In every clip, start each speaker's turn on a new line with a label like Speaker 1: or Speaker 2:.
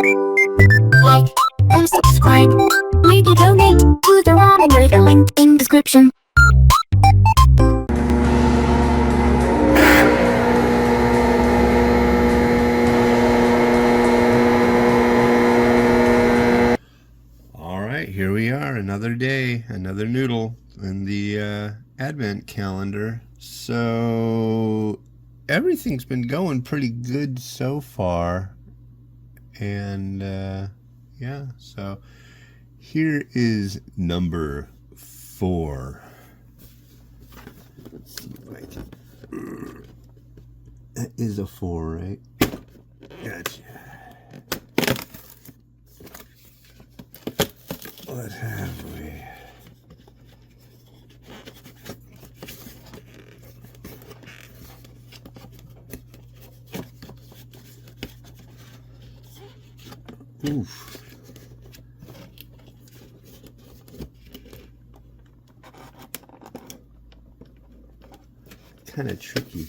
Speaker 1: Like and subscribe. Maybe donate to the Ramen Raider, link in description.
Speaker 2: All right, here we are, another day, another noodle in the advent calendar. So everything's been going pretty good so far. And yeah, so here is number 4. Let's see if I can. That is a 4, right? Gotcha. What have we? Oof. Kind of tricky.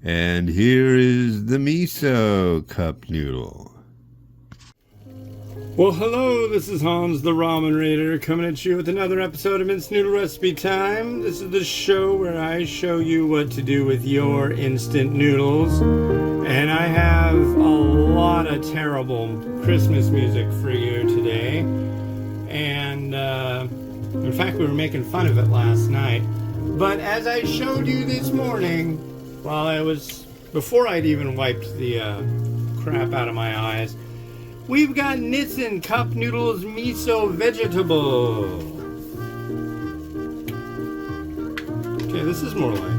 Speaker 2: And here is the Miso cup noodle.
Speaker 3: Well, hello, this is Hans the Ramen Raider coming at you with another episode of Instant Noodle Recipe Time. This is the show where I show you what to do with your instant noodles. And I have a lot of terrible Christmas music for you today. And in fact, we were making fun of it last night. But as I showed you this morning, before I'd even wiped the crap out of my eyes, we've got Nissin Cup Noodles Miso Vegetable. Okay, this is more like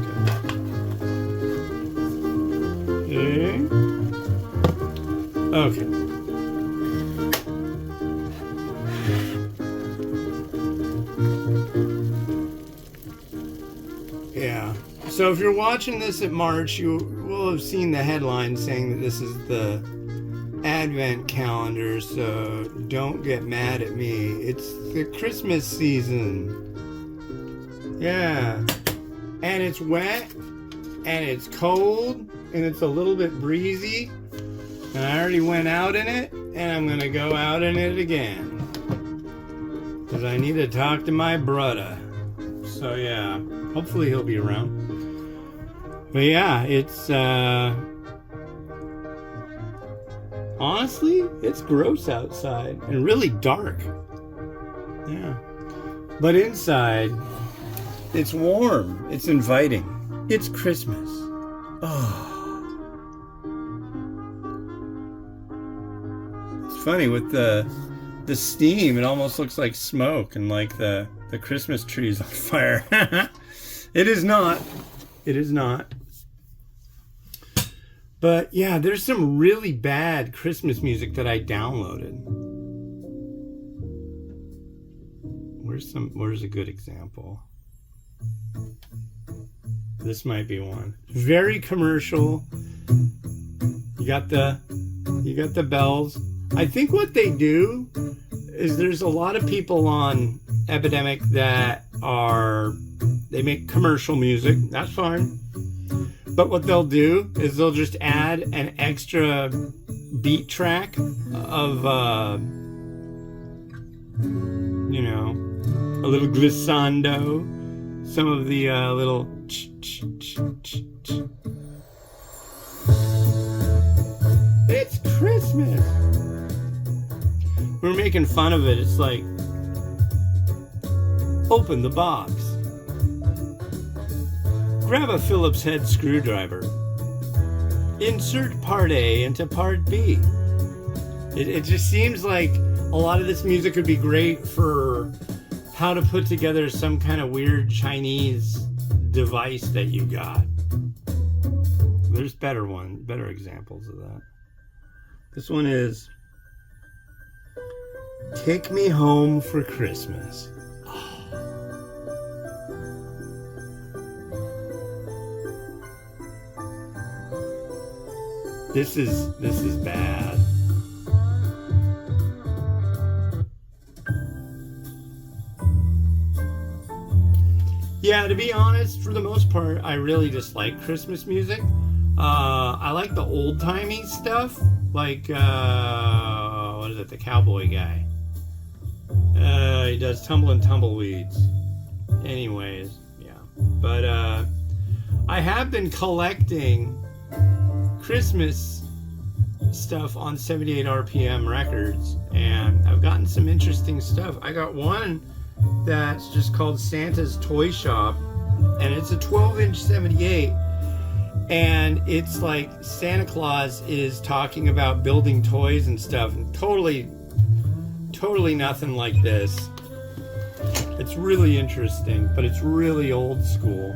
Speaker 3: it. Okay. Yeah. So if you're watching this in March, you will have seen the headline saying that this is the Advent calendar, so don't get mad at me. It's the Christmas season. Yeah. And it's wet, and it's cold, and it's a little bit breezy. And I already went out in it, and I'm going to go out in it again. Because I need to talk to my brother. So yeah, hopefully he'll be around. But yeah, it's honestly, it's gross outside and really dark. Yeah. But inside, it's warm. It's inviting. It's Christmas. Oh. It's funny with the steam, it almost looks like smoke and like the Christmas tree's on fire. It is not. It is not. But yeah, there's some really bad Christmas music that I downloaded. Where's a good example? This might be one. Very commercial. You got the bells. I think what they do is there's a lot of people on Epidemic that they make commercial music. That's fine. But what they'll do is they'll just add an extra beat track of, a little glissando, some of the little It's Christmas! We're making fun of it. It's like, open the box. Grab a Phillips head screwdriver. Insert part A into part B. It just seems like a lot of this music would be great for how to put together some kind of weird Chinese device that you got. There's better examples of that. This one is Take Me Home for Christmas. This is bad. Yeah, to be honest, for the most part, I really dislike Christmas music. I like the old-timey stuff, like, what is it, the cowboy guy. He does Tumblin' Tumbleweeds. Anyways, yeah. But, I have been collecting Christmas stuff on 78 RPM records, and I've gotten some interesting stuff. I got one that's just called Santa's Toy Shop, and it's a 12-inch 78, and it's like Santa Claus is talking about building toys and stuff, and totally nothing like this. It's really interesting, but it's really old school.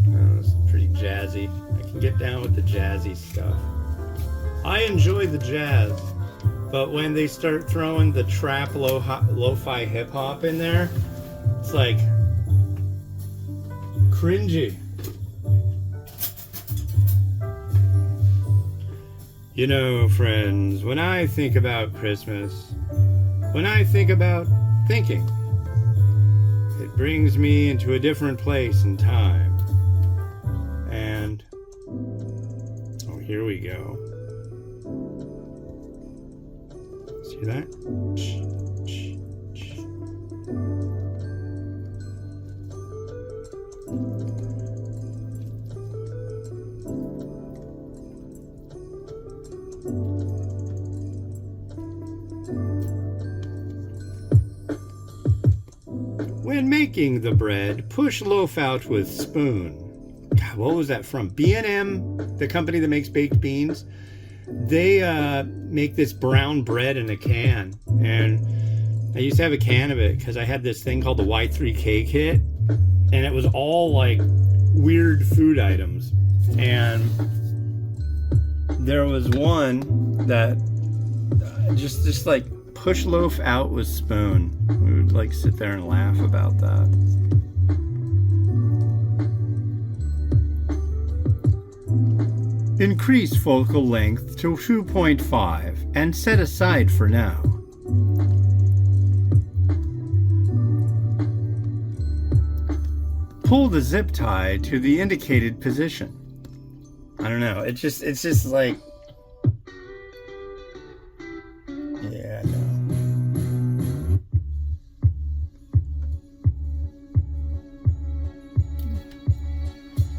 Speaker 3: Oh, it's pretty jazzy. I can get down with the jazzy stuff. I enjoy the jazz. But when they start throwing the trap lo-fi hip-hop in there, it's like cringy. You know, friends, when I think about Christmas, when I think about thinking, it brings me into a different place and time. And, oh, here we go. See that? When making the bread, push loaf out with spoon. God, what was that from? B&M, the company that makes baked beans. They make this brown bread in a can, and I used to have a can of it because I had this thing called the Y3K kit, and it was all like weird food items. And there was one that just like push loaf out with spoon. We would like sit there and laugh about that. Increase focal length to 2.5 and set aside for now. Pull the zip tie to the indicated position. I don't know. It's just like, yeah, no.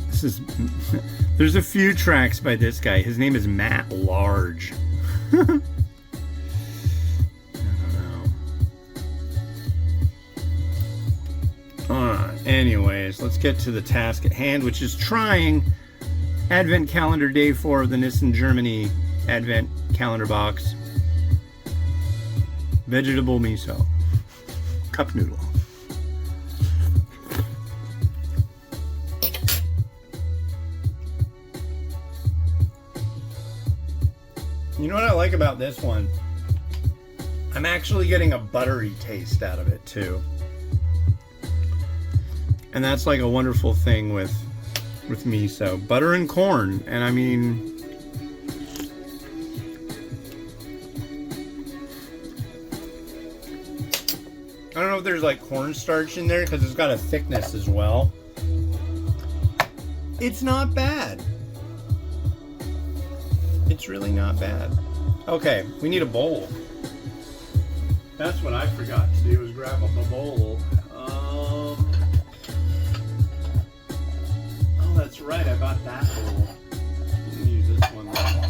Speaker 3: This is. There's a few tracks by this guy. His name is Matt Large. I don't know. Anyways, let's get to the task at hand, which is trying Advent Calendar Day 4 of the Nissin Germany Advent Calendar Box. Vegetable miso. Cup noodle. You know what I like about this one? I'm actually getting a buttery taste out of it too. And that's like a wonderful thing with miso. Butter and corn. And I mean, I don't know if there's like cornstarch in there because it's got a thickness as well. It's not bad. It's really not bad. Okay, we need a bowl. That's what I forgot to do, was grab a bowl. Oh, that's right, I bought that bowl. I'm gonna use this one though.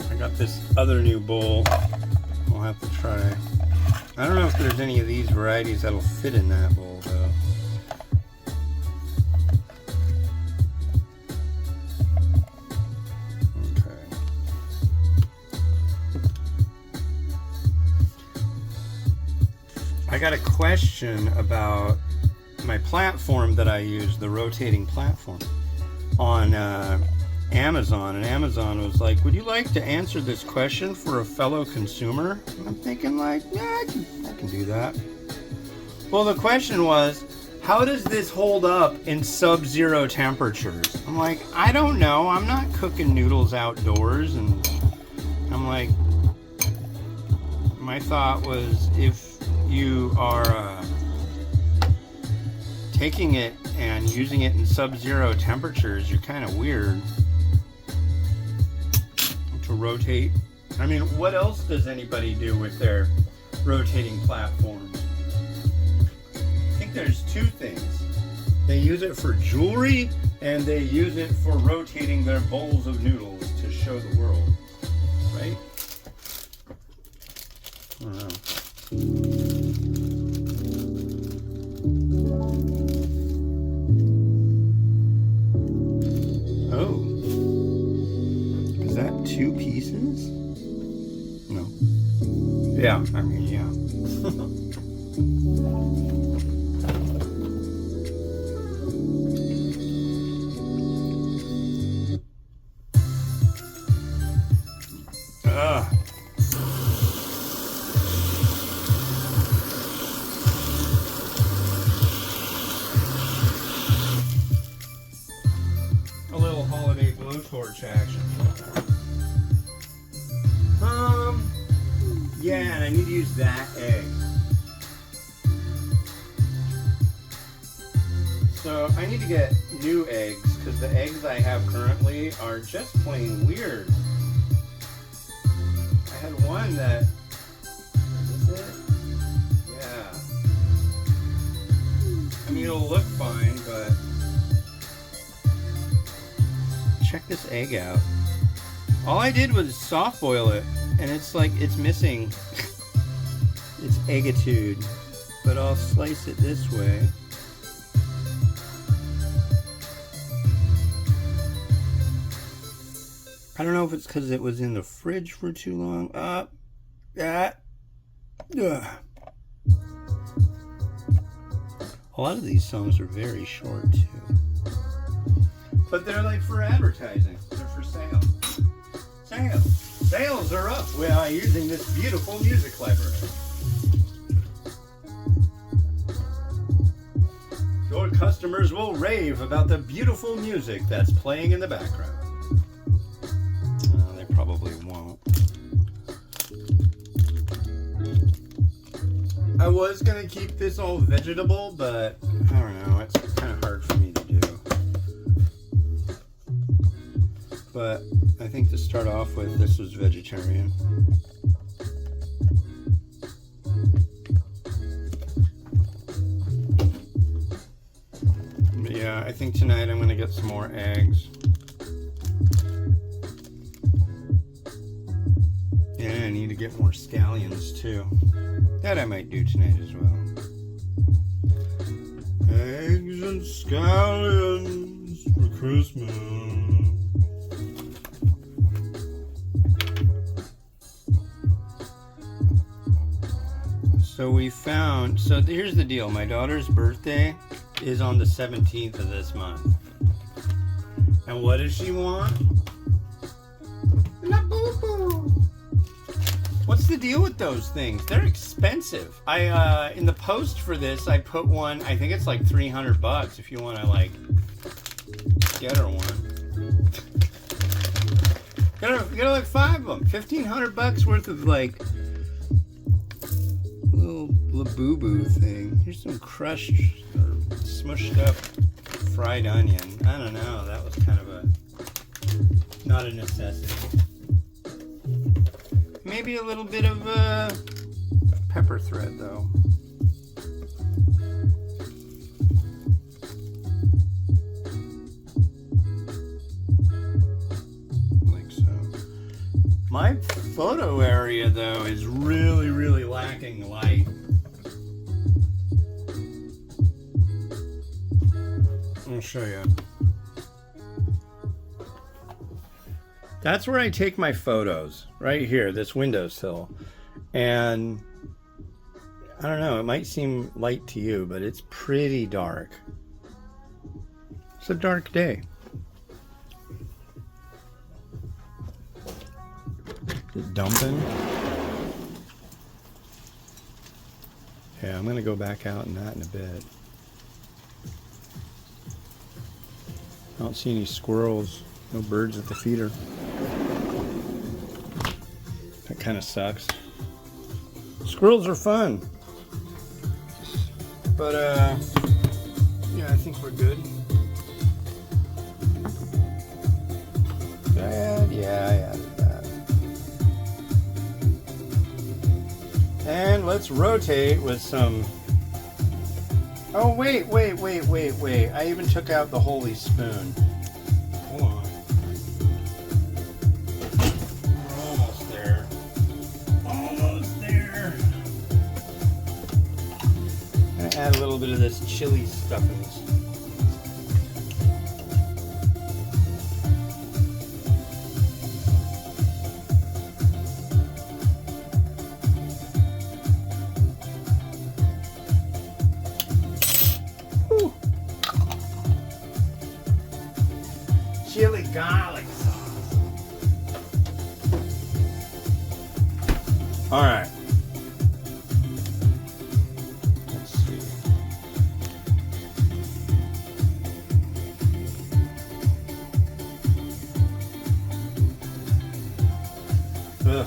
Speaker 3: I got this other new bowl. We'll have to try. I don't know if there's any of these varieties that'll fit in that bowl though. I got a question about my platform that I use, the rotating platform, on Amazon. And Amazon was like, would you like to answer this question for a fellow consumer? And I'm thinking like, yeah, I can do that. Well, the question was, how does this hold up in sub-zero temperatures? I'm like, I don't know. I'm not cooking noodles outdoors. And I'm like, my thought was if you are taking it and using it in sub-zero temperatures, you're kind of weird to rotate. I mean, what else does anybody do with their rotating platforms? I think there's two things. They use it for jewelry, and they use it for rotating their bowls of noodles to show the world, right? I don't know. Oh. Is that 2 pieces? No. Yeah, I mean, yeah. A little holiday blowtorch action. Yeah, and I need to use that egg. So I need to get new eggs because the eggs I have currently are just plain weird. I had one that, is this it? Yeah. I mean, it'll look fine, but check this egg out. All I did was soft boil it, and it's like it's missing its eggitude. But I'll slice it this way. I don't know if it's because it was in the fridge for too long. A lot of these songs are very short too. But they're like for advertising. They're for sale. Sales are up. We are using this beautiful music library. Your customers will rave about the beautiful music that's playing in the background. They probably won't. I was gonna keep this all vegetable, but I don't know. It's kind of hard for me to do. But I think to start off with, this was vegetarian. But yeah, I think tonight I'm gonna get some more eggs. And I need to get more scallions too. That I might do tonight as well. Eggs and scallions for Christmas. So we found, so here's the deal. My daughter's birthday is on the 17th of this month. And what does she want? La boo boo. What's the deal with those things? They're expensive. I in the post for this, I put one, I think it's like $300 if you want to like get her one. Get her like 5 of them. $1,500 worth of like little Labubu thing. Here's some crushed or smushed up fried onion. I don't know. That was kind of not a necessity. Maybe a little bit of pepper thread though. Like so. My photo area though is really, really lacking light. I'll show you. That's where I take my photos, right here, this windowsill. And I don't know, it might seem light to you, but it's pretty dark. It's a dark day. Is it dumping? Yeah, I'm gonna go back out in that in a bit. I don't see any squirrels. No birds at the feeder. That kind of sucks. Squirrels are fun. But, yeah, I think we're good. Yeah, I added that. And let's rotate with some... Oh, wait. I even took out the holy spoon. Hold on. We're almost there. Almost there. I'm going to add a little bit of this chili stuffings. Chili garlic sauce. All right. Let's see. Ugh.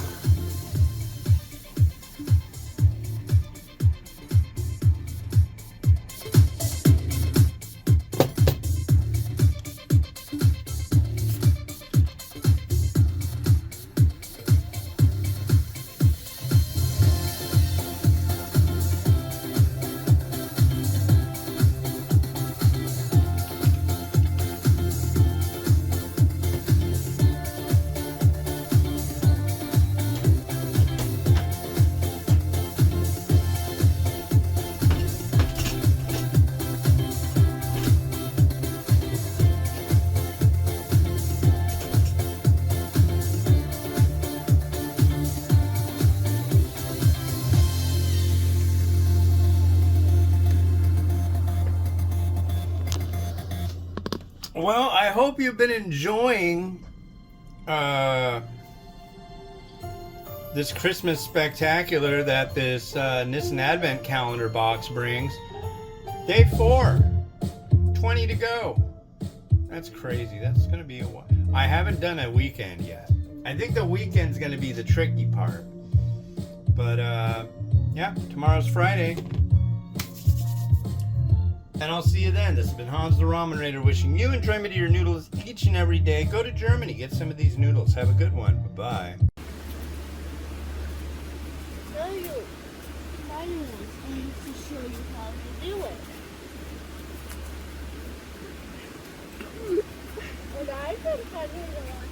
Speaker 3: Well, I hope you've been enjoying this Christmas spectacular that this Nissin Advent Calendar box brings. Day 4, 20 to go. That's crazy. That's going to be a while. I haven't done a weekend yet. I think the weekend's going to be the tricky part. But, yeah, tomorrow's Friday. And I'll see you then. This has been Hans the Ramen Raider wishing you enjoyment of your noodles each and every day. Go to Germany. Get some of these noodles. Have a good one. Bye-bye.
Speaker 4: Show you my noodles. I need to show you how to do it. And I can cut it